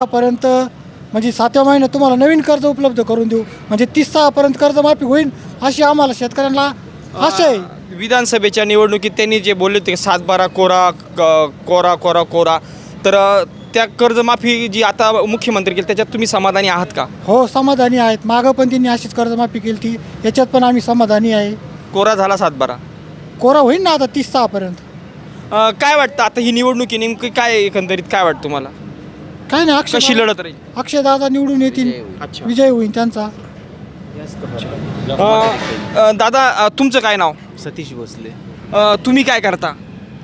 पर्यंत म्हणजे 7व्या महिन्यात तुम्हाला नवीन कर्ज उपलब्ध करून देऊ, म्हणजे 30/6 कर्जमाफी होईल अशी आम्हाला शेतकऱ्यांना आशा आहे. विधानसभेच्या निवडणुकीत त्यांनी जे बोलले होते 7/12 कोरा कोरा कोरा, तर त्या कर्जमाफी जी आता मुख्यमंत्री केली त्याच्यात तुम्ही समाधानी आहात का? हो, समाधानी आहेत. मागं पण त्यांनी अशीच कर्जमाफी केली ती, याच्यात पण आम्ही समाधानी आहे. कोरा झाला 7/12. कोरा होईल ना आता 30/6 काय वाटतं आता ही निवडणुकी नेमकी काय एकंदरीत काय वाटतं तुम्हाला? काय नाही, कशी लढत राहील? अक्षयदादा निवडून येतील, अच्छा. विजय होईल त्यांचा. दादा तुमचं काय नाव? सतीश भोसले. तुम्ही काय करता?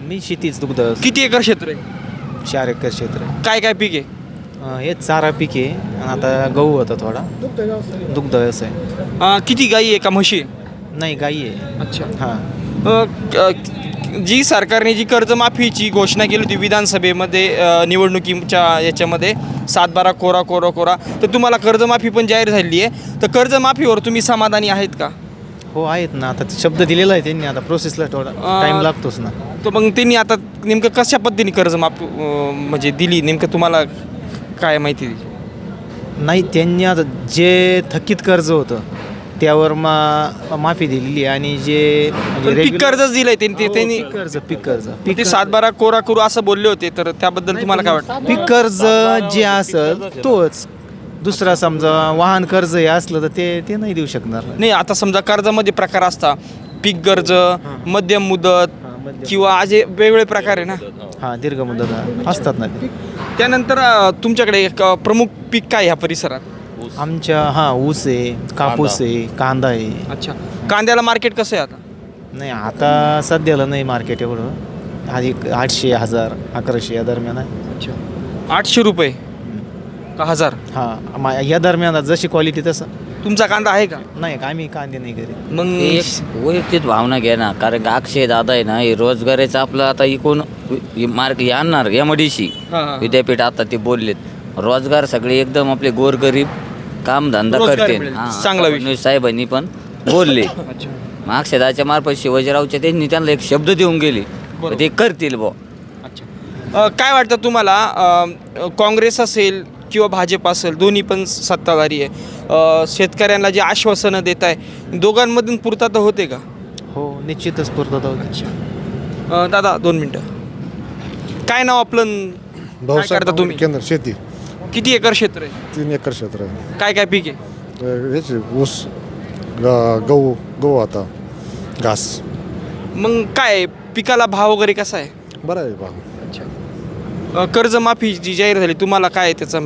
मी शेतीच दुग्ध किती एकर क्षेत्र आहे? 4 एकर क्षेत्र आहे. काय काय पीक आहे? हेच चारा पीक आहे आणि आता गहू होता थोडा दुग्ध व्यवसाय. किती गाई आहे का म्हशी आहे? नाही गाई आहे. अच्छा. हां जी सरकारने जी कर्जमाफीची घोषणा केली होती विधानसभेमध्ये निवडणुकीच्या याच्यामध्ये 7/12 कोरा कोरा कोरा, तर तुम्हाला कर्जमाफी पण जाहीर झालेली आहे, तर कर्जमाफीवर तुम्ही समाधानी आहेत का? हो आहेत ना. आता शब्द दिलेला आहे त्यांनी, आता प्रोसेसला थोडा टाईम लागतोच ना. तर मग त्यांनी आता नेमकं कशा पद्धतीने कर्जमाफी म्हणजे दिली, नेमकं तुम्हाला काय माहिती? नाही, त्यांनी आता जे थकीत कर्ज होतं त्यावर माफी दिलेली आहे आणि जे म्हणजे पीक कर्जच दिलंय त्यांनी. पीक कर्ज ते 7/12 कोरा करू असं बोलले होते, तर त्याबद्दल तुम्हाला काय वाटतं? पीक कर्ज जे असेल तोच. दुसरा समजा वाहन कर्ज हे असलं तर ते नाही देऊ शकणार. नाही, आता समजा कर्जामध्ये प्रकार असतात, पीक कर्ज, मध्यम मुदत किंवा असे वेगवेगळे प्रकार आहे ना. हां, दीर्घ मुदत असतात ना ते. त्यानंतर तुमच्याकडे एक प्रमुख पीक काय ह्या परिसरात? आमच्या ऊस आहे, कापूस आहे, कांदा आहे. अच्छा. कांद्याला मार्केट कसं आहे आता? नाही, आता सध्याला नाही मार्केट एवढं. आधी 800, 1000, 1100 या दरम्यान आहे. अच्छा. 800 रुपये का 1000? हां, या दरम्यान जशी क्वालिटी तसं. तुमचा कांदा आहे का? नाही, आम्ही कांदे नाही घरी. मग एक वैयक्तिक भावना घ्या ना, कारण का अक्षय दादा आहे ना, हे रोजगाराचं आपलं आता इकून मार्क हे आणणार MDC विद्यापीठ. आता ते बोललेत रोजगार सगळे एकदम आपले गोरगरीब कामधंदा करते. चांगला विषय. फडणवीस साहेबांनी पण बोलले. मग अक्षयदाच्या मार्फत शिवाजीरावच्या त्यांनी त्यांना एक शब्द देऊन गेले, ते करतील बुवा. अच्छा. काय वाटतं तुम्हाला, काँग्रेस असेल किंवा भाजप असेल, दोन्ही पण सत्ताधारी आहे, शेतकऱ्यांना जे आश्वासनं देत आहे, दोघांमधून पूर्तता होते का? हो, निश्चितच पूर्तता होते. दादा 2 मिनटं. काय नाव आपलं? काय करता तुम्ही? केंद्र शेती किती एकर क्षेत्र आहे? 3 एकर क्षेत्र आहे. काय काय पीक आहे? याचे ऊस, गहू आता घास. मग काय पिकाला भाव वगैरे कसा आहे? बरं आहे भाऊ. कर्जमाफी जी जाहीर झाली, तुम्हाला काय त्याचा म्हणजे